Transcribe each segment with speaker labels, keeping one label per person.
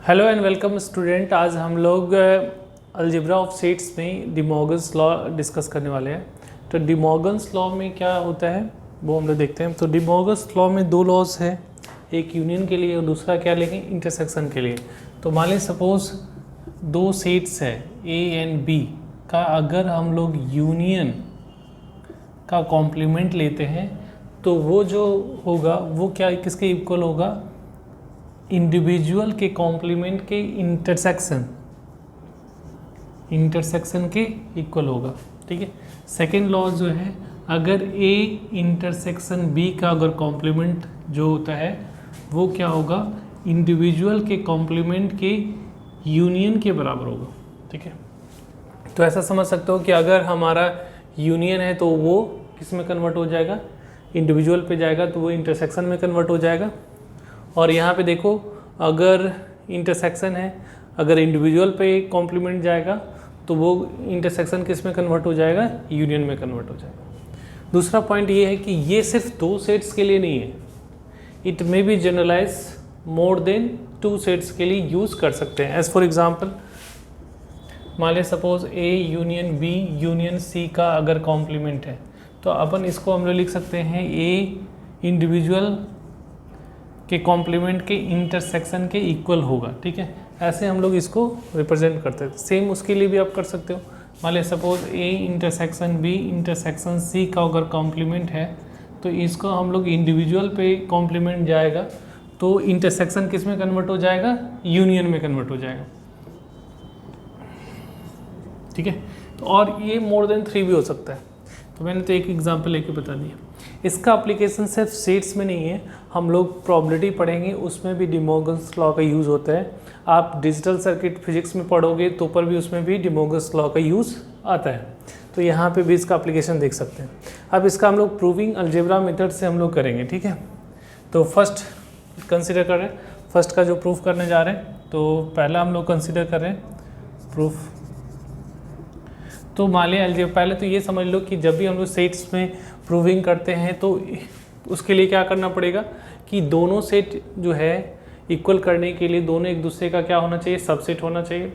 Speaker 1: Hello and welcome student. आज हम लोग अलजेब्रा ऑफ सेट्स में डी मॉर्गन्स लॉ डिस्कस करने वाले हैं। तो डी मॉर्गन्स लॉ में क्या होता है वो हम लोग देखते हैं। तो डी मॉर्गन्स लॉ में दो लॉज है, एक यूनियन के लिए और दूसरा क्या लेंगे, इंटरसेक्शन के लिए। तो मान लें सपोज दो सेट्स है ए एंड बी का, अगर हम लोग यूनियन का कॉम्प्लीमेंट लेते हैं तो वो जो होगा वो क्या किसके इक्वल होगा, इंडिविजुअल के कॉम्प्लीमेंट के इंटरसेक्शन के इक्वल होगा। ठीक है। सेकेंड लॉ जो है, अगर ए इंटरसेक्शन बी का अगर कॉम्प्लीमेंट जो होता है वो क्या होगा, इंडिविजुअल के कॉम्प्लीमेंट के यूनियन के बराबर होगा। ठीक है। तो ऐसा समझ सकते हो कि अगर हमारा यूनियन है तो वो किस में कन्वर्ट हो जाएगा, इंडिविजुअल पे जाएगा तो वो इंटरसेक्शन में कन्वर्ट हो जाएगा। और यहाँ पे देखो, अगर इंटरसेक्शन है, अगर इंडिविजुअल पे कॉम्प्लीमेंट जाएगा तो वो इंटरसेक्शन किस में कन्वर्ट हो जाएगा, यूनियन में कन्वर्ट हो जाएगा। दूसरा पॉइंट ये है कि ये सिर्फ दो सेट्स के लिए नहीं है, it may be generalize more than two sets के लिए यूज़ कर सकते हैं। एज फॉर एग्जाम्पल, मान लें suppose A union B union C का अगर कॉम्प्लीमेंट है तो अपन इसको हम लोग लिख सकते हैं ए इंडिविजुअल के कॉम्प्लीमेंट के इंटरसेक्शन के इक्वल होगा। ठीक है। ऐसे हम लोग इसको रिप्रेजेंट करते हैं। सेम उसके लिए भी आप कर सकते हो। मान लें suppose A intersection B intersection C का अगर कॉम्प्लीमेंट है तो इसको हम लोग इंडिविजुअल पे कॉम्प्लीमेंट जाएगा तो इंटरसेक्शन किस में कन्वर्ट हो जाएगा, यूनियन में कन्वर्ट हो जाएगा। ठीक है। तो और ये मोर देन 3 भी हो सकता है। तो मैंने तो एक एग्जांपल लेके बता दिया। इसका एप्लीकेशन सिर्फ सेट्स में नहीं है, हम लोग प्रॉबिलिटी पढ़ेंगे उसमें भी डी मॉर्गन्स लॉ का यूज़ होता है। आप डिजिटल सर्किट फिजिक्स में पढ़ोगे तो पर भी उसमें भी डी मॉर्गन्स लॉ का यूज़ आता है। तो यहाँ पे भी इसका एप्लीकेशन देख सकते हैं। अब इसका हम लोग प्रूविंग अलजेब्रा मेथड से हम लोग करेंगे। ठीक है। तो फर्स्ट कंसिडर कर रहे हैं, फर्स्ट का जो प्रूफ करने जा रहे हैं, तो पहला हम लोग कंसिडर कर रहे हैं प्रूफ। तो मान लिया अलजेब्रा, पहले तो ये समझ लो कि जब भी हम लोग सेट्स में प्रूविंग करते हैं तो उसके लिए क्या करना पड़ेगा कि दोनों सेट जो है इक्वल करने के लिए दोनों एक दूसरे का क्या होना चाहिए, सबसेट होना चाहिए।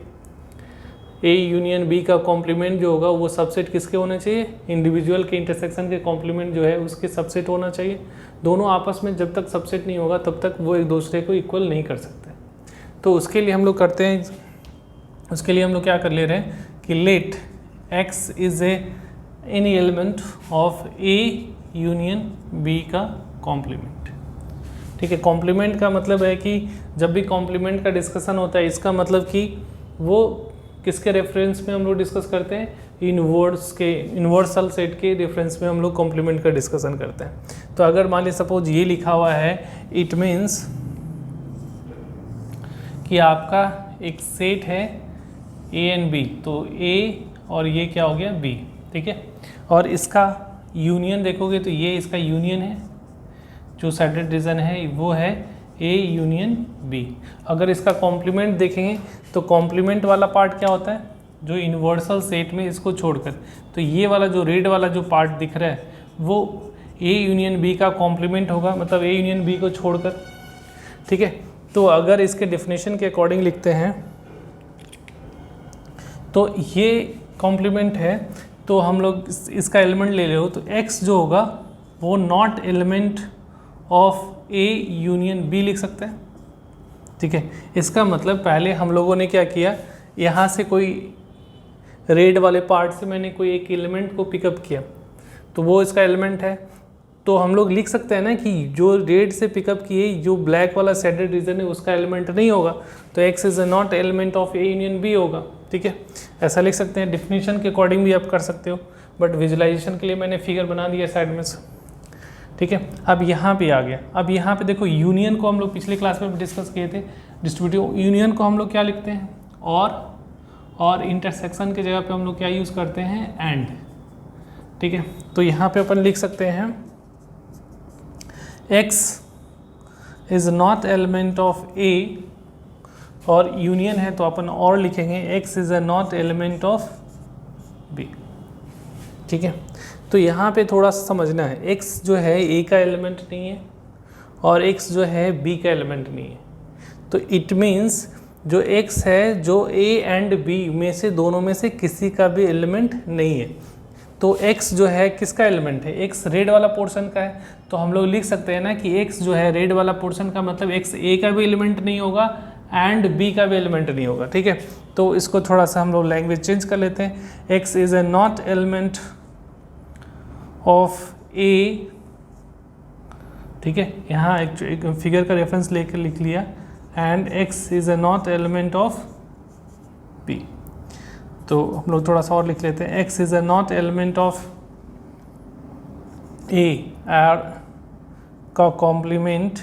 Speaker 1: ए यूनियन बी का कॉम्प्लीमेंट जो होगा वो सबसेट किसके होना चाहिए, इंडिविजुअल के इंटरसेक्शन के कॉम्प्लीमेंट जो है उसके सबसेट होना चाहिए। दोनों आपस में जब तक सबसेट नहीं होगा तब तक वो एक दूसरे को इक्वल नहीं कर सकते। तो उसके लिए हम लोग करते हैं, उसके लिए हम लोग क्या कर ले रहे हैं कि let x is any element of A union B का कॉम्प्लीमेंट। ठीक है। कॉम्प्लीमेंट का मतलब है कि जब भी कॉम्प्लीमेंट का डिस्कशन होता है इसका मतलब कि वो किसके रेफरेंस में हम लोग डिस्कस करते हैं, यूनिवर्सल सेट के रेफरेंस में हम लोग कॉम्प्लीमेंट का डिस्कशन करते हैं। तो अगर मान लीजिए सपोज ये लिखा हुआ है, इट मीन्स कि आपका एक सेट है A एंड B, तो A और ये क्या हो गया B। ठीक है। और इसका यूनियन देखोगे तो ये इसका यूनियन है, जो सेटेड रीजन है वो है A यूनियन B। अगर इसका कॉम्प्लीमेंट देखेंगे तो कॉम्प्लीमेंट वाला पार्ट क्या होता है, जो यूनिवर्सल सेट में इसको छोड़कर, तो ये वाला जो रेड वाला जो पार्ट दिख रहा है वो A यूनियन B का कॉम्प्लीमेंट होगा, मतलब A यूनियन B को छोड़कर। ठीक है। तो अगर इसके डेफिनेशन के अकॉर्डिंग लिखते हैं तो ये कॉम्प्लीमेंट है तो हम लोग इसका एलिमेंट ले लो तो x जो होगा वो not element of A union B लिख सकते हैं। ठीक है। इसका मतलब पहले हम लोगों ने क्या किया, यहाँ से कोई रेड वाले पार्ट से मैंने कोई एक एलिमेंट को पिकअप किया तो वो इसका एलिमेंट है। तो हम लोग लिख सकते हैं ना कि जो रेड से पिकअप किए जो ब्लैक वाला सेटेड रीजन है उसका एलिमेंट नहीं होगा, तो x is not element of A union B होगा। ठीक है। ऐसा लिख सकते हैं। डिफिनीशन के अकॉर्डिंग भी आप कर सकते हो, बट विजुलाइजेशन के लिए मैंने फिगर बना दिया साइड में से। ठीक है। अब यहाँ पे आ गया। अब यहाँ पे देखो, यूनियन को हम लोग पिछले क्लास में डिस्कस किए थे, डिस्ट्रीब्यूटिव यूनियन को हम लोग क्या लिखते हैं, और इंटरसेक्शन की जगह पे हम लोग क्या यूज़ करते हैं, एंड। ठीक है। तो यहाँ पे अपन लिख सकते हैं x is not element of A, और यूनियन है तो अपन और लिखेंगे x is not element of B। ठीक है। तो यहाँ पे थोड़ा सा समझना है, x जो है A का एलिमेंट नहीं है और x जो है B का एलिमेंट नहीं है। तो इट मीन्स जो x है जो a एंड b में से दोनों में से किसी का भी एलिमेंट नहीं है। तो x जो है किसका एलिमेंट है, x रेड वाला पोर्शन का है। तो हम लोग लिख सकते हैं ना कि x जो है रेड वाला पोर्शन का मतलब x a का भी एलिमेंट नहीं होगा एंड b का भी एलिमेंट नहीं होगा, ठीक है। तो इसको थोड़ा सा हम लोग लैंग्वेज चेंज कर लेते हैं। x is a not element of a, ठीक है, यहाँ एक फिगर का रेफरेंस लेकर लिख लिया, and x is a not element of b। तो हम लोग थोड़ा सा और लिख लेते हैं, x is a not element of a का कॉम्प्लीमेंट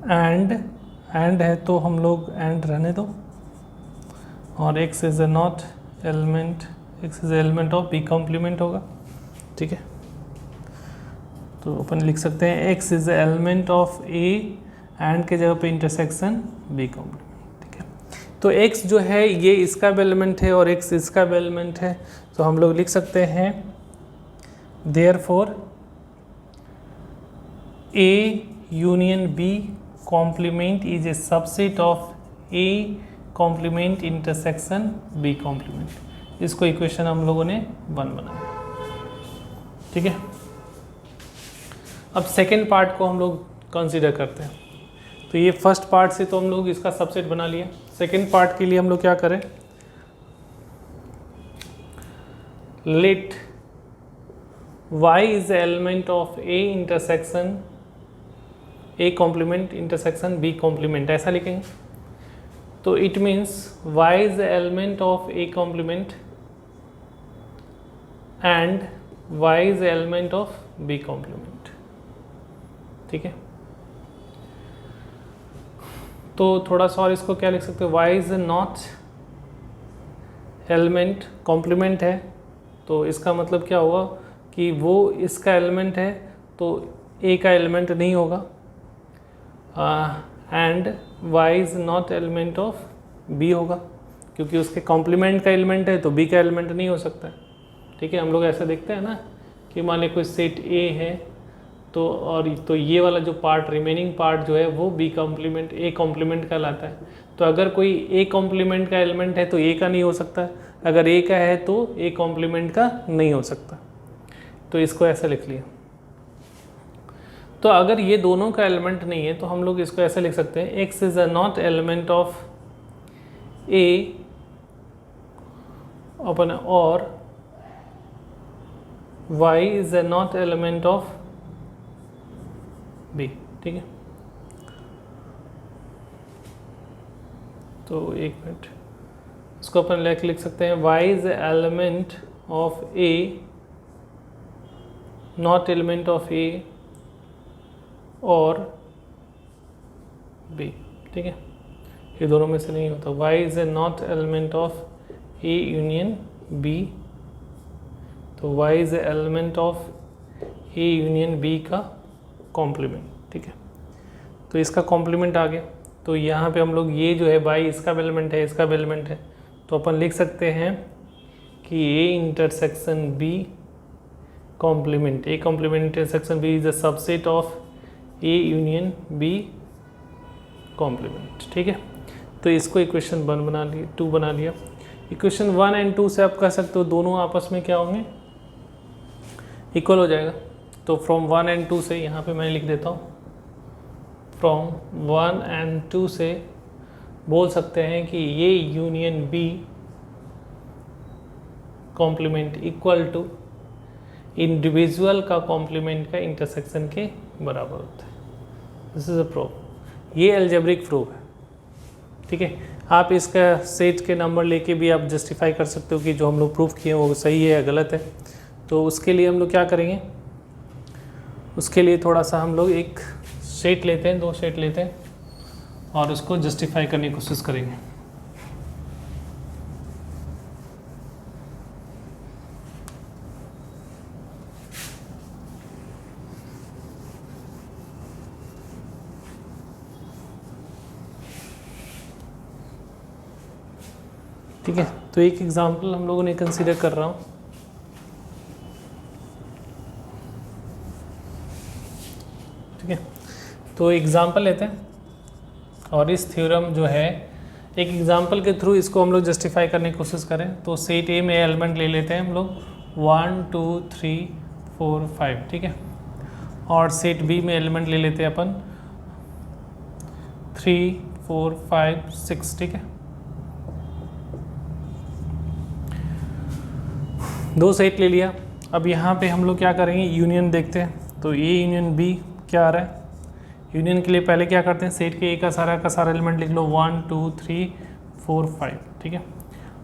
Speaker 1: एंड है तो हम लोग एंड रहने दो, और x is a not element, x is element of b complement होगा, ठीक है। तो अपन लिख सकते हैं x is element of a and के जगह पे इंटरसेक्शन b कॉम्प्लीमेंट, ठीक है। तो x जो है ये इसका भी एलिमेंट है और x इसका भी एलिमेंट है, तो हम लोग लिख सकते हैं therefore a union b complement is a subset of a complement intersection b complement. इसको इक्वेशन हम लोगों ने 1 बनाया, ठीक है। अब सेकेंड पार्ट को हम लोग कंसीडर करते हैं। तो ये फर्स्ट पार्ट से तो हम लोग इसका सबसेट बना लिया। सेकेंड पार्ट के लिए हम लोग क्या करें, let y is the element of a intersection a complement intersection b complement, ऐसा लिखेंगे। तो it means y is the element of a complement and y is the element of b complement, ठीक है। तो थोड़ा सा और इसको क्या लिख सकते हैं, y is not element, complement है, तो इसका मतलब क्या हुआ कि वो इसका एलिमेंट है तो a का एलिमेंट नहीं होगा, and y is not element of b होगा, क्योंकि उसके कॉम्प्लीमेंट का एलिमेंट है तो b का एलिमेंट नहीं हो सकता है, ठीक है। हम लोग ऐसा देखते हैं ना कि मान लीजिए कोई सेट a है तो और तो ये वाला जो पार्ट रिमेनिंग पार्ट जो है वो b कॉम्प्लीमेंट a कॉम्प्लीमेंट का लाता है। तो अगर कोई a कॉम्प्लीमेंट का एलिमेंट है तो a का नहीं हो सकता, अगर a का है तो a कॉम्प्लीमेंट का नहीं हो सकता। तो इसको ऐसा लिख लिया। तो अगर ये दोनों का एलिमेंट नहीं है तो हम लोग इसको ऐसे लिख सकते हैं, x is a not element of a अपन और y is a not element of b, ठीक है। तो एक मिनट, इसको अपन लिख सकते हैं, y is element of a not element of a और b, ठीक है। ये दोनों में से नहीं होता। y is a not element of a union b, तो y is element of a union b का कॉम्प्लीमेंट, ठीक है। तो इसका कॉम्प्लीमेंट आ गया। तो यहाँ पे हम लोग ये जो है y इसका भी एलिमेंट है इसका भी एलिमेंट है, तो अपन लिख सकते हैं कि a intersection b complement, a complement intersection b is a subset of a union b complement, ठीक है। तो इसको इक्वेशन 1 बना लिया, 2 बना लिया। इक्वेशन 1 एंड 2 से आप कह सकते हो दोनों आपस में क्या होंगे, इक्वल हो जाएगा। तो फ्रॉम 1 एंड 2 से यहाँ पे मैं लिख देता हूँ, फ्रॉम 1 एंड 2 से बोल सकते हैं कि ये union b complement equal to individual का कॉम्प्लीमेंट का इंटरसेक्शन के बराबर होता है। दिस इज अ प्रूफ, ये अलजेब्रिक प्रूफ है, ठीक है। आप इसका सेट के नंबर लेके भी आप जस्टिफाई कर सकते हो कि जो हम लोग प्रूफ किए वो सही है या गलत है। तो उसके लिए हम लोग क्या करेंगे, उसके लिए थोड़ा सा हम लोग एक सेट लेते हैं, 2 सेट लेते हैं और उसको जस्टिफाई करने की कोशिश करेंगे। ठीक है, तो एक एग्जांपल हम लोगों ने कंसीडर कर रहा हूँ। ठीक है, तो एग्जाम्पल लेते हैं और इस थ्योरम जो है एक एग्जाम्पल के थ्रू इसको हम लोग जस्टिफाई करने की कोशिश करें। तो सेट ए में एलिमेंट ले लेते हैं हम लोग 1 2 3 4 5, ठीक है। और सेट बी में एलिमेंट ले लेते हैं अपन 3 4 5 6, ठीक है। दो सेट ले लिया। अब यहाँ पे हम लोग क्या करेंगे, यूनियन देखते हैं। तो ए यूनियन बी क्या आ रहा है, यूनियन के लिए पहले क्या करते हैं, सेट के ए का सारा एलिमेंट लिख लो 1 2 3 4 5, ठीक है।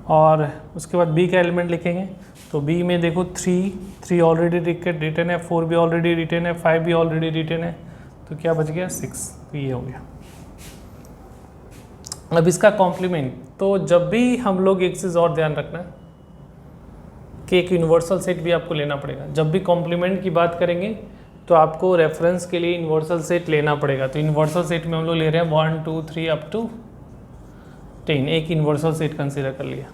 Speaker 1: और उसके बाद बी का एलिमेंट लिखेंगे। तो बी में देखो 3 ऑलरेडी रिटर्न है, 4 भी ऑलरेडी रिटर्न है, 5 भी ऑलरेडी रिटर्न है, तो क्या बच गया 6। तो ये हो गया। अब इसका कॉम्प्लीमेंट, तो जब भी हम लोग एक चीज़ और ध्यान रखना कि एक यूनिवर्सल सेट भी आपको लेना पड़ेगा। जब भी कॉम्प्लीमेंट की बात करेंगे तो आपको रेफरेंस के लिए यूनिवर्सल सेट लेना पड़ेगा। तो यूनिवर्सल सेट में हम लोग ले रहे हैं 1 2 3 अप टू 10, एक यूनिवर्सल सेट कंसीडर कर लिया,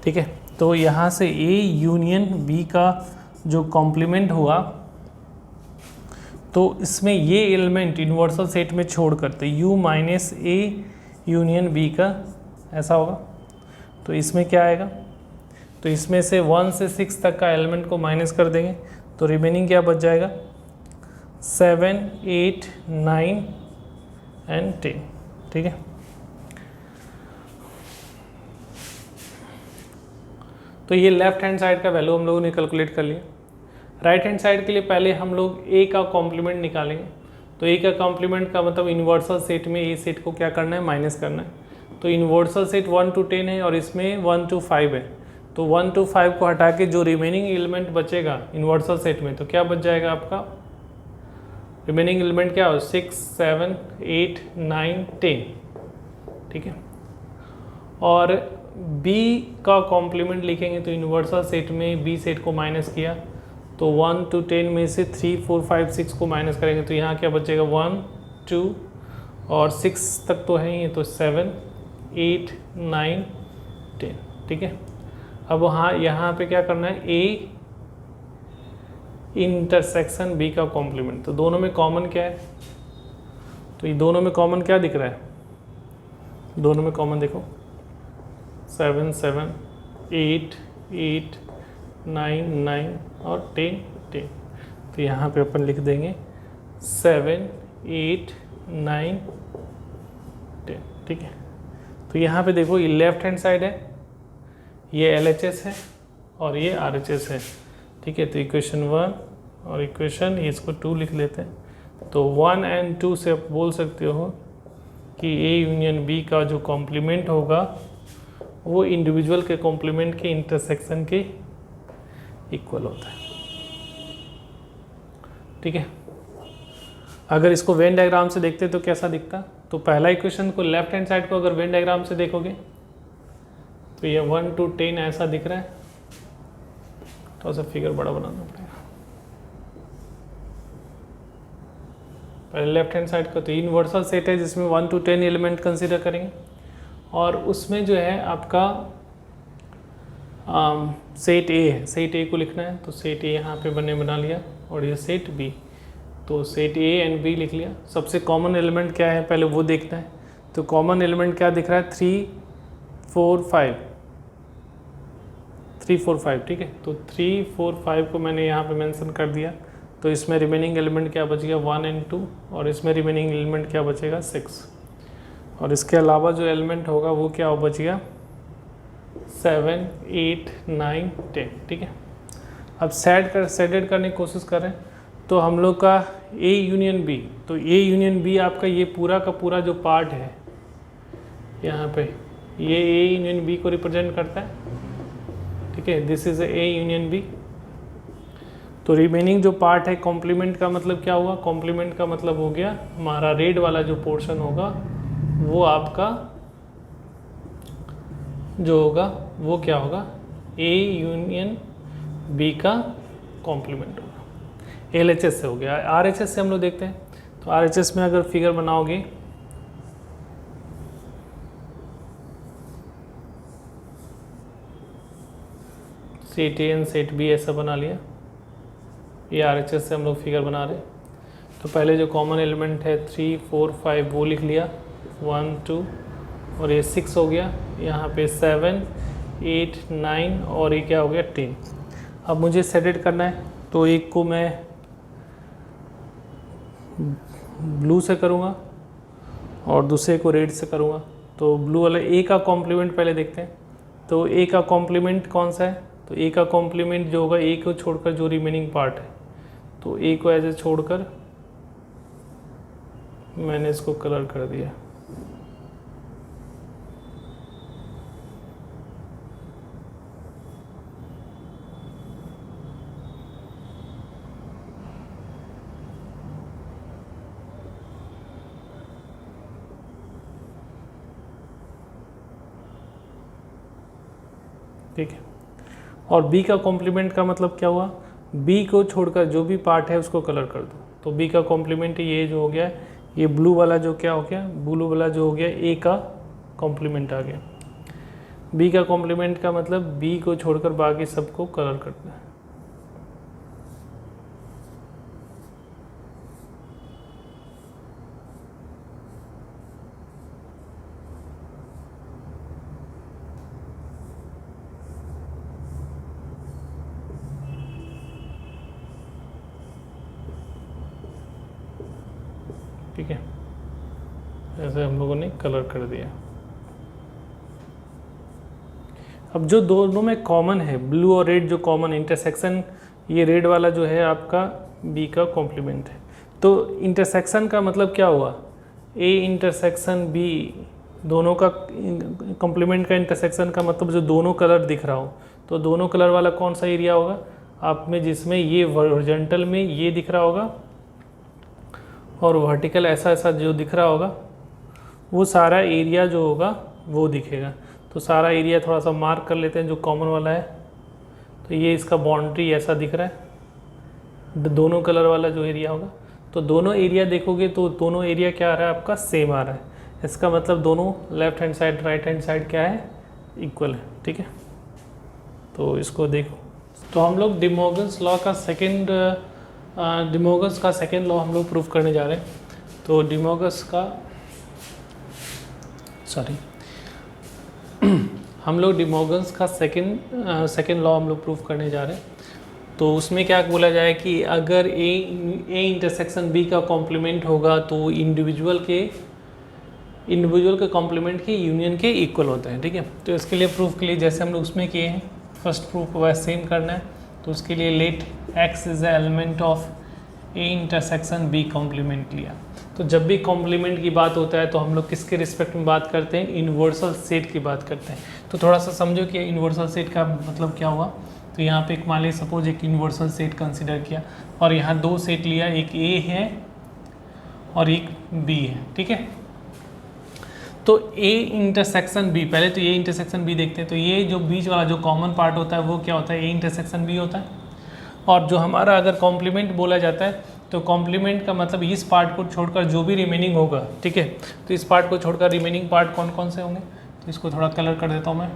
Speaker 1: ठीक है। तो यहाँ से ए यूनियन बी का जो कॉम्प्लीमेंट हुआ, तो इसमें ये एलिमेंट यूनिवर्सल सेट में छोड़ करते U minus A union B का ऐसा होगा। तो इसमें क्या आएगा, तो इसमें से 1 से 6 तक का एलिमेंट को माइनस कर देंगे, तो रिमेनिंग क्या बच जाएगा 7 8 9 एंड 10, ठीक है। तो ये लेफ्ट हैंड साइड का वैल्यू हम लोगों ने कैलकुलेट कर लिया। राइट हैंड साइड के लिए पहले हम लोग ए का कॉम्प्लीमेंट निकालेंगे। तो ए का कॉम्प्लीमेंट का मतलब यूनिवर्सल सेट में ए सेट को क्या करना है, माइनस करना है। तो यूनिवर्सल सेट 1 to 10 है और इसमें 1 to 5 है। तो 1 to 5 को हटा के जो रिमेनिंग एलिमेंट बचेगा यूनिवर्सल सेट में, तो क्या बच जाएगा आपका रिमेनिंग एलिमेंट, क्या हो 6 7 8 9 10, ठीक है। और B का कॉम्प्लीमेंट लिखेंगे तो यूनिवर्सल सेट में B सेट को माइनस किया, तो 1 to 10 में से 3 4 5 6 को माइनस करेंगे, तो यहाँ क्या बचेगा 1 2 और 6 तक तो है ही, तो 7 8 9 10, ठीक है। अब वहाँ यहाँ पे क्या करना है, A इंटरसेक्शन B का कॉम्प्लीमेंट। तो दोनों में कॉमन क्या है, तो ये दोनों में कॉमन क्या दिख रहा है, दोनों में कॉमन देखो 7 7 8 8 9 9 और 10 10। तो यहाँ पे अपन लिख देंगे 7 8 9 10, ठीक है। तो यहाँ पे देखो ये लेफ्ट हैंड साइड है, ये LHS है और ये RHS है, ठीक है। तो इक्वेशन 1 और इक्वेशन इसको 2 लिख लेते हैं। तो 1 और 2 से आप बोल सकते हो कि A यूनियन B का जो कॉम्प्लीमेंट होगा वो इंडिविजुअल के कॉम्प्लीमेंट के इंटरसेक्शन के इक्वल होता है, ठीक है। अगर इसको वेन डायग्राम से देखते तो कैसा दिखता, तो पहला इक्वेशन को लेफ्ट हैंड साइड को अगर वेन डायग्राम से देखोगे तो ये 1 to 10 ऐसा दिख रहा है। थोड़ा सा फिगर बड़ा बनाना पड़ेगा पहले लेफ्ट हैंड साइड को। तो यूनिवर्सल सेट है जिसमें 1 to 10 एलिमेंट कंसीडर करेंगे और उसमें जो है आपका सेट ए है, सेट ए को लिखना है। तो सेट ए यहाँ पे बना लिया और ये सेट बी, तो सेट ए एंड बी लिख लिया। सबसे कॉमन एलिमेंट क्या है पहले वो देखना है। तो कॉमन एलिमेंट क्या दिख रहा है 3 4 5, 3 4 5, ठीक है। तो 3 4 5 को मैंने यहाँ पे मेंशन कर दिया। तो इसमें रिमेनिंग एलिमेंट क्या बच गया 1 और 2 और इसमें रिमेनिंग एलिमेंट क्या बचेगा 6। और इसके अलावा जो एलिमेंट होगा वो क्या बच गया 7 8 9 10, ठीक है। अब सेडेड करने की कोशिश करें तो हम लोग का A यूनियन B, तो A यूनियन B आपका ये पूरा का पूरा जो पार्ट है यहाँ पे ये A यूनियन B को रिप्रेजेंट करता है, ठीक है। This is A union B। तो रिमेनिंग जो पार्ट है कॉम्प्लीमेंट का मतलब क्या हुआ, कॉम्प्लीमेंट का मतलब हो गया हमारा रेड वाला जो पोर्शन होगा वो आपका जो होगा वो क्या होगा A यूनियन B का कॉम्प्लीमेंट होगा। LHS से हो गया। RHS से हम लोग देखते हैं। तो RHS में अगर फिगर बनाओगे set A and set B ऐसा बना लिया, ये RHS से हम लोग फिगर बना रहे हैं। तो पहले जो कॉमन एलिमेंट है 3 4 5 वो लिख लिया, 1 2 और ये 6 हो गया, यहाँ पे 7 8 9 और ये क्या हो गया 10। अब मुझे सेट करना है, तो एक को मैं ब्लू से करूँगा और दूसरे को रेड से करूँगा। तो ब्लू वाला ए का कॉम्प्लीमेंट पहले देखते हैं। तो ए का कॉम्प्लीमेंट कौन सा है, तो ए का कॉम्प्लीमेंट जो होगा ए को छोड़कर जो रिमेनिंग पार्ट है, तो ए को ऐसे छोड़कर मैंने इसको कलर कर दिया। ठीक है, और बी का कॉम्प्लीमेंट का मतलब क्या हुआ, बी को छोड़कर जो भी पार्ट है उसको कलर कर दो। तो बी का कॉम्प्लीमेंट ये जो हो गया, ये ब्लू वाला जो क्या हो गया, ब्लू वाला जो हो गया ए का कॉम्प्लीमेंट आ गया। बी का कॉम्प्लीमेंट का मतलब बी को छोड़कर बाकी सबको कलर करना है। ठीक है, ऐसे हम लोगों ने कलर कर दिया। अब जो दोनों में कॉमन है, ब्लू और रेड जो कॉमन इंटरसेक्शन, ये रेड वाला जो है आपका बी का कॉम्प्लीमेंट है। तो इंटरसेक्शन का मतलब क्या हुआ, ए इंटरसेक्शन बी, दोनों का कॉम्प्लीमेंट का इंटरसेक्शन का मतलब जो दोनों कलर दिख रहा हो, तो दोनों कलर वाला कौन सा एरिया होगा आप में, जिसमें ये हॉरिजॉन्टल में ये दिख रहा होगा और वर्टिकल ऐसा ऐसा जो दिख रहा होगा, वो सारा एरिया जो होगा वो दिखेगा। तो सारा एरिया थोड़ा सा मार्क कर लेते हैं जो कॉमन वाला है। तो ये इसका बाउंड्री ऐसा दिख रहा है, दोनों कलर वाला जो एरिया होगा। तो दोनों एरिया देखोगे तो दोनों एरिया क्या आ रहा है आपका, सेम आ रहा है। इसका मतलब दोनों left hand side right hand side क्या है, इक्वल है। ठीक है, तो इसको देखो। तो हम लोग डिमोगन्स लॉ का सेकेंड लॉ हम लोग प्रूफ करने जा रहे हैं। तो हम लोग डिमोगन्स का सेकेंड लॉ हम लोग प्रूफ करने जा रहे हैं। तो उसमें क्या बोला जाए कि अगर ए इंटरसेक्शन बी का कॉम्प्लीमेंट होगा तो इंडिविजुअल के कॉम्प्लीमेंट के यूनियन के इक्वल होते हैं। ठीक है, तो इसके लिए प्रूफ के लिए जैसे हम लोग उसमें किए हैं, फर्स्ट प्रूफ को वैसे सेम करना है। तो उसके लिए let x is the element of A intersection B complement लिया। तो जब भी कॉम्प्लीमेंट की बात होता है तो हम लोग किसके रिस्पेक्ट में बात करते हैं, यूनिवर्सल सेट की बात करते हैं। तो थोड़ा सा समझो कि यूनिवर्सल सेट का मतलब क्या हुआ। तो यहाँ पे एक मान लीजिए सपोज एक यूनिवर्सल सेट कंसिडर किया और यहाँ दो सेट लिया, एक ए है और एक बी है। ठीक है, तो ए इंटरसेक्शन बी, पहले तो ए इंटरसेक्शन बी देखते हैं। तो ये जो बीच वाला जो कॉमन पार्ट होता है वो क्या होता है, ए इंटरसेक्शन बी होता है। और जो हमारा अगर कॉम्प्लीमेंट बोला जाता है तो कॉम्प्लीमेंट का मतलब इस पार्ट को छोड़कर जो भी रिमेनिंग होगा। ठीक है, तो इस पार्ट को छोड़कर रिमेनिंग पार्ट कौन कौन से होंगे, तो इसको थोड़ा कलर कर देता हूँ मैं।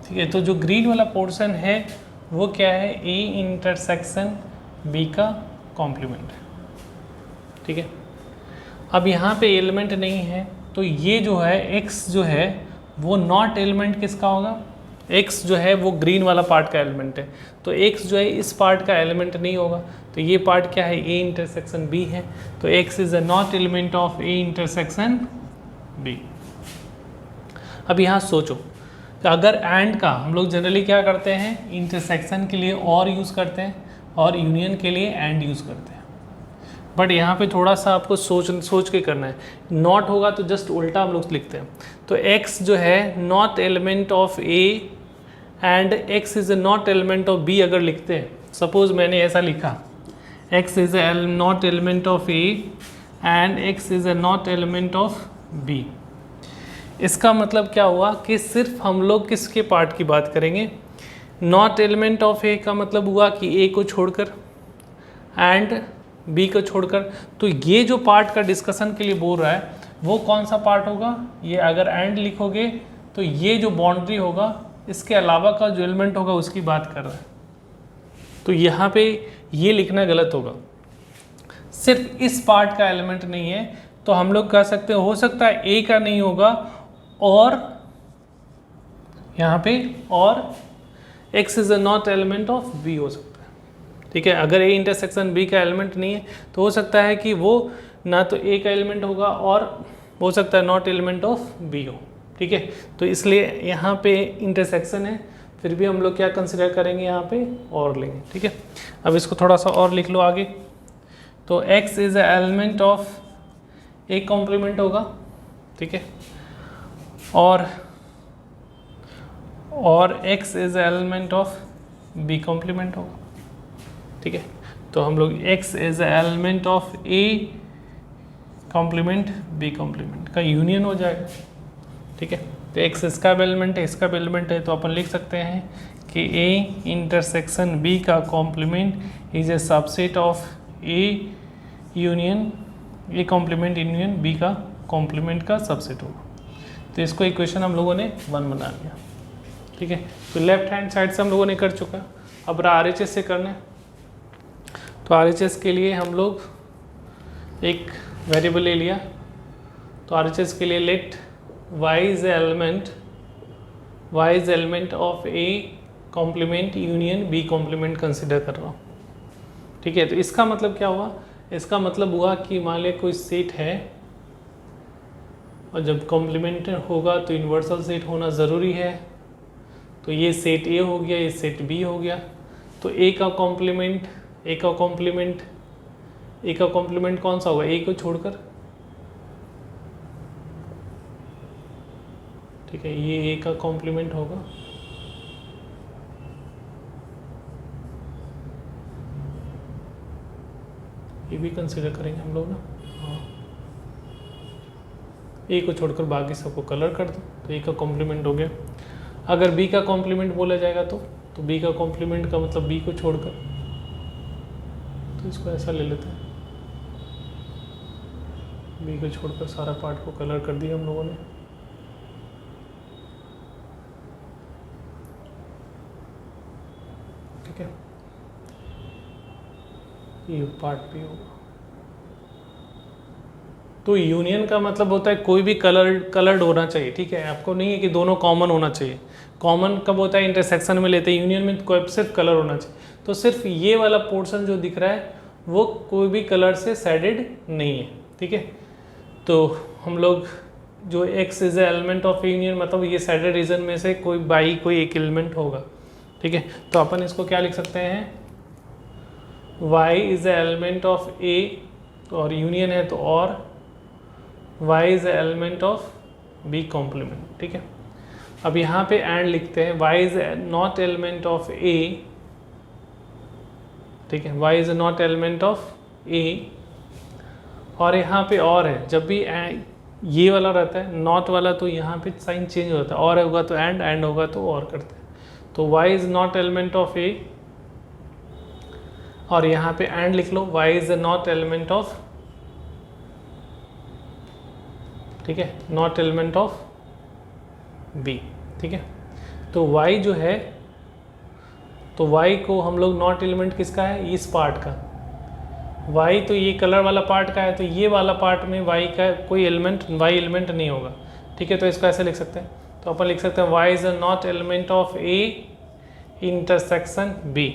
Speaker 1: ठीक है, तो जो ग्रीन वाला पोर्शन है वो क्या है, ए इंटरसेक्शन बी का कॉम्प्लीमेंट है। ठीक है, अब यहाँ पे एलिमेंट नहीं है तो ये जो है एक्स जो है वो नॉट एलिमेंट किसका होगा, एक्स जो है वो ग्रीन वाला पार्ट का एलिमेंट है। तो एक्स जो है इस पार्ट का एलिमेंट नहीं होगा। तो ये पार्ट क्या है, ए इंटरसेक्शन बी है। तो x is a not element of A intersection B. अब यहाँ सोचो, तो अगर एंड का हम लोग जनरली क्या करते हैं, इंटरसेक्शन के लिए और यूज़ करते हैं और यूनियन के लिए एंड यूज़ करते हैं। बट यहाँ पे थोड़ा सा आपको सोच के करना है। नॉट होगा तो जस्ट उल्टा हम लोग लिखते हैं। तो x जो है not element of a and x is a not element of b अगर लिखते हैं, सपोज मैंने ऐसा लिखा, x is a not element of a and x is a not element of b। इसका मतलब क्या हुआ कि सिर्फ हम लोग किसके पार्ट की बात करेंगे, नॉट एलिमेंट ऑफ ए का मतलब हुआ कि ए को छोड़कर एंड बी को छोड़कर। तो ये जो पार्ट का डिस्कशन के लिए बोल रहा है वो कौन सा पार्ट होगा, ये अगर एंड लिखोगे तो ये जो बाउंड्री होगा इसके अलावा का जो एलिमेंट होगा उसकी बात कर रहा है। तो यहाँ पे ये लिखना गलत होगा, सिर्फ इस पार्ट का एलिमेंट नहीं है। तो हम लोग कह सकते हैं हो सकता है ए का नहीं होगा और यहाँ पे और x is a not element of b हो सकता है। ठीक है, अगर a इंटरसेक्शन b का एलिमेंट नहीं है तो हो सकता है कि वो ना तो a का एलिमेंट होगा और हो सकता है नॉट एलिमेंट ऑफ b हो। ठीक है, तो इसलिए यहाँ पे इंटरसेक्शन है, फिर भी हम लोग क्या कंसिडर करेंगे यहाँ पे और लेंगे। ठीक है, अब इसको थोड़ा सा और लिख लो आगे। तो x is a element of a complement होगा। ठीक है, और x is element of b complement होगा। ठीक है, तो हम लोग x is element of a complement b complement का यूनियन हो जाएगा। ठीक है, तो x इसका भी एलिमेंट है, इसका भी एलिमेंट है, तो अपन लिख सकते हैं कि a इंटरसेक्शन b का complement is a subset of a union a complement union b का कॉम्प्लीमेंट का सबसेट होगा। तो इसको इक्वेशन हम लोगों ने 1 बना लिया। ठीक है, तो लेफ्ट हैंड साइड से हम लोगों ने कर चुका। अब RHS से करना है, तो RHS के लिए हम लोग एक वेरिएबल ले लिया। तो RHS के लिए let y is element of a complement union b complement consider कर रहा हूँ। ठीक है, तो इसका मतलब क्या हुआ, इसका मतलब हुआ कि मान लिया कोई सेट है और जब कॉम्प्लीमेंट होगा तो यूनिवर्सल सेट होना ज़रूरी है। तो ये सेट ए हो गया, ये सेट बी हो गया। तो ए का कॉम्प्लीमेंट कौन सा होगा, ए को छोड़कर। ठीक है, ये ए का कॉम्प्लीमेंट होगा। ये भी कंसिडर करेंगे हम लोग ना। हाँ, ए को छोड़कर बाकी सबको कलर कर दो, तो ए का कॉम्प्लीमेंट हो गया। अगर बी का कॉम्प्लीमेंट बोला जाएगा तो बी का कॉम्प्लीमेंट का मतलब बी को छोड़कर, तो इसको ऐसा ले लेते हैं, बी को छोड़कर सारा पार्ट को कलर कर दिया हम लोगों ने। ठीक है, ये पार्ट भी होगा। तो यूनियन का मतलब होता है कोई भी कलर्ड होना चाहिए। ठीक है, आपको नहीं है कि दोनों कॉमन होना चाहिए। कॉमन कब होता है, इंटरसेक्शन में लेते हैं। यूनियन में कोई सिर्फ कलर होना चाहिए। तो सिर्फ ये वाला पोर्शन जो दिख रहा है वो कोई भी कलर से शेडेड नहीं है। ठीक है, तो हम लोग जो x is element of union मतलब ये शेडेड रीजन में से कोई एक एलिमेंट होगा। ठीक है, तो अपन इसको क्या लिख सकते हैं, y is element of a और यूनियन है तो और y is element of b complement. ठीक है, अब यहाँ पे एंड लिखते हैं y is not element of a। ठीक है, y is not element of a, और यहाँ पे और है। जब भी ये वाला रहता है नॉट वाला तो यहाँ पे साइन चेंज हो जाता है, और होगा तो एंड होगा तो और करते हैं। तो y is not element of a, और यहाँ पे एंड लिख लो y is not element of, ठीक है, नॉट एलिमेंट ऑफ b। ठीक है, तो y जो है, तो y को हम लोग नॉट एलिमेंट किसका है, इस पार्ट का। y तो ये कलर वाला पार्ट का है, तो ये वाला पार्ट में y का कोई y एलिमेंट नहीं होगा। ठीक है, तो इसको ऐसे लिख सकते हैं। तो अपन लिख सकते हैं y is not element of a intersection b।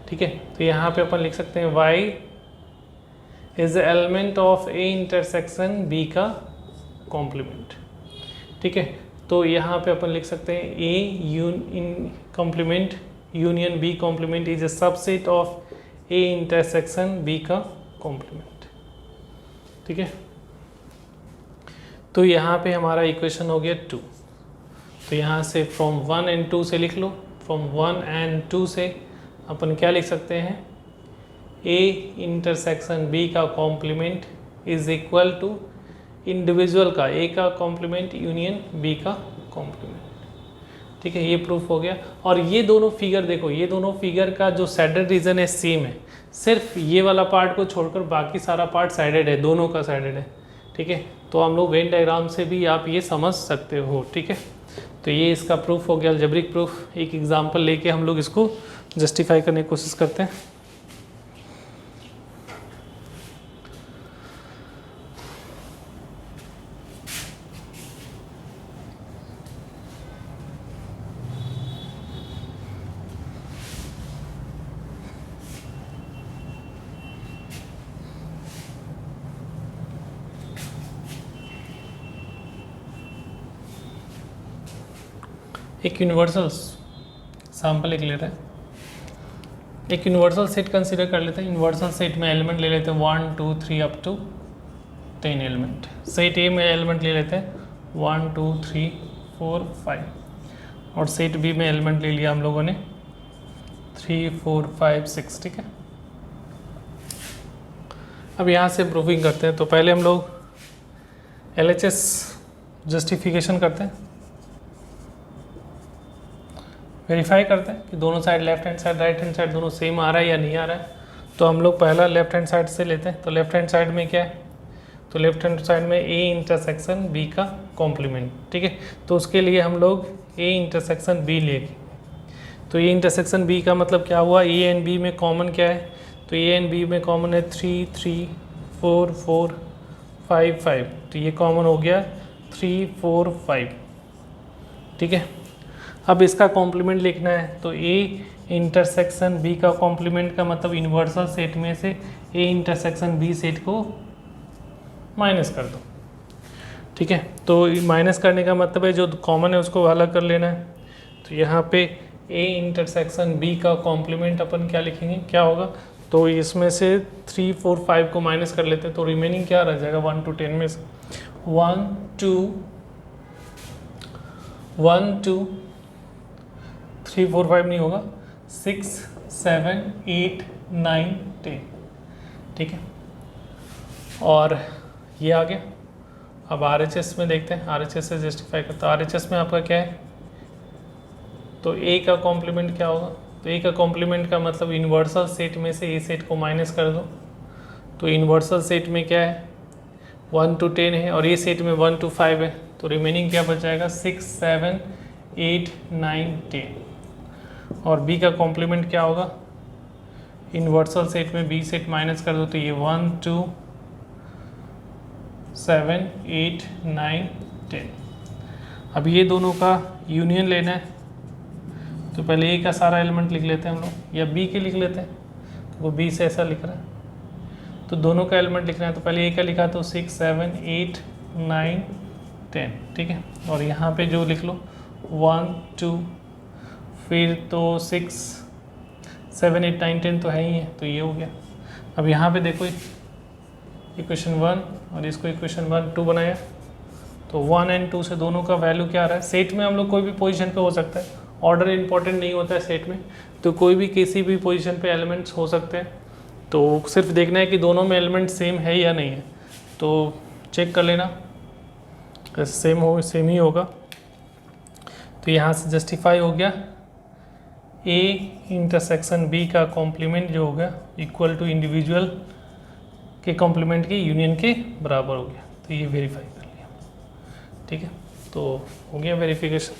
Speaker 1: ठीक है, तो यहाँ पे अपन लिख सकते हैं y is element of a intersection b का कॉम्प्लीमेंट। ठीक है, तो यहाँ पे अपन लिख सकते हैं a complement union b complement is a subset of a intersection b का कॉम्प्लीमेंट। ठीक है, तो यहाँ पे हमारा इक्वेशन हो गया 2। तो यहाँ से फ्रॉम 1 and 2 से लिख लो। फ्रॉम 1 and 2 से अपन क्या लिख सकते हैं, a इंटरसेक्शन b का complement is equal to individual का a का कॉम्प्लीमेंट यूनियन b का कॉम्प्लीमेंट। ठीक है, ये प्रूफ हो गया। और ये दोनों फिगर देखो, ये दोनों फिगर का जो साइडेड रीजन है सेम है, सिर्फ ये वाला पार्ट को छोड़कर बाकी सारा पार्ट साइडेड है, दोनों का साइडेड है। ठीक है, तो हम लोग वेन डायग्राम से भी आप ये समझ सकते हो। ठीक है, तो ये इसका प्रूफ हो गया, अलजेब्रिक प्रूफ। एक एग्जांपल लेके हम लोग इसको जस्टिफाई करने की कोशिश करते हैं। एक यूनिवर्सल सैंपल एक लेते हैं, एक यूनिवर्सल सेट कंसीडर कर लेते हैं। यूनिवर्सल सेट में एलिमेंट ले लेते हैं 1 2 3 up to 10 element. Set A में एलिमेंट ले लेते हैं 1 2 3 4 5, और सेट बी में एलिमेंट ले लिया हम लोगों ने 3 4 5 6। ठीक है, अब यहाँ से प्रूफिंग करते हैं। तो पहले हम लोग LHS जस्टिफिकेशन करते हैं, वेरीफाई करते हैं कि दोनों side left hand side right hand side दोनों सेम आ रहा है या नहीं आ रहा है। तो हम लोग पहला लेफ्ट हैंड साइड से लेते हैं। तो लेफ्ट हैंड साइड में क्या है, तो लेफ्ट हैंड साइड में A इंटरसेक्शन B का कॉम्प्लीमेंट। ठीक है, तो उसके लिए हम लोग A इंटरसेक्शन B लेंगे। तो A इंटरसेक्शन B का मतलब क्या हुआ, A एंड B में कॉमन क्या है, तो A एंड B में कॉमन है 3 3 4 4 5 5, तो ये कॉमन हो गया 3 4 5। ठीक है, अब इसका कॉम्प्लीमेंट लिखना है। तो A इंटरसेक्शन B का कॉम्प्लीमेंट का मतलब यूनिवर्सल सेट में से A इंटरसेक्शन B सेट को माइनस कर दो। ठीक है, तो माइनस करने का मतलब है जो कॉमन है उसको अलग कर लेना है। तो यहाँ पे A इंटरसेक्शन B का कॉम्प्लीमेंट अपन क्या लिखेंगे, क्या होगा, तो इसमें से 3 4 5 को माइनस कर लेते हैं। तो रिमेनिंग क्या रह जाएगा 1 to 10 में से 1 2 3 4 5 नहीं होगा, 6 7 8 9 10। ठीक है, और ये आ गया। अब RHS में देखते हैं, RHS से जस्टिफाई करते हैं। RHS में आपका क्या है, तो A का कॉम्प्लीमेंट क्या होगा, तो A का कॉम्प्लीमेंट का मतलब यूनिवर्सल सेट में से A सेट को माइनस कर दो। तो यूनिवर्सल सेट में क्या है 1 to 10 है, और A सेट में 1 to 5 है। तो रिमेनिंग क्या बच जाएगा 6 7 8 9 10। और B का कॉम्प्लीमेंट क्या होगा, यूनिवर्सल सेट में B सेट माइनस कर दो, तो ये 1 2 7 8 9 10। अब ये दोनों का यूनियन लेना है। तो पहले A का सारा एलिमेंट लिख लेते हैं हम लोग, या B के लिख लेते हैं, तो वो B से ऐसा लिख रहा है। तो दोनों का एलिमेंट लिखना है। तो पहले A का लिखा तो 6 7 8 9 10। ठीक है, और यहाँ पे जो लिख लो 1 2, फिर तो 6 7 8 9 10 तो है ही है, तो ये हो गया। अब यहाँ पे देखो इक्वेशन 1 और इसको इक्वेशन 1 2 बनाया। तो 1 और 2 से दोनों का वैल्यू क्या आ रहा है, सेट में हम लोग कोई भी पोजीशन पे हो सकता है, ऑर्डर इंपॉर्टेंट नहीं होता है सेट में, तो कोई भी किसी भी पोजीशन पे एलिमेंट्स हो सकते हैं। तो सिर्फ देखना है कि दोनों में एलिमेंट सेम है या नहीं है, तो चेक कर लेना सेम ही होगा। तो यहाँ से जस्टिफाई हो गया, A इंटरसेक्शन B का कॉम्प्लीमेंट जो हो गया इक्वल टू इंडिविजुअल के कॉम्प्लीमेंट के यूनियन के बराबर हो गया। तो ये वेरीफाई कर लिया। ठीक है, तो हो गया वेरिफिकेशन।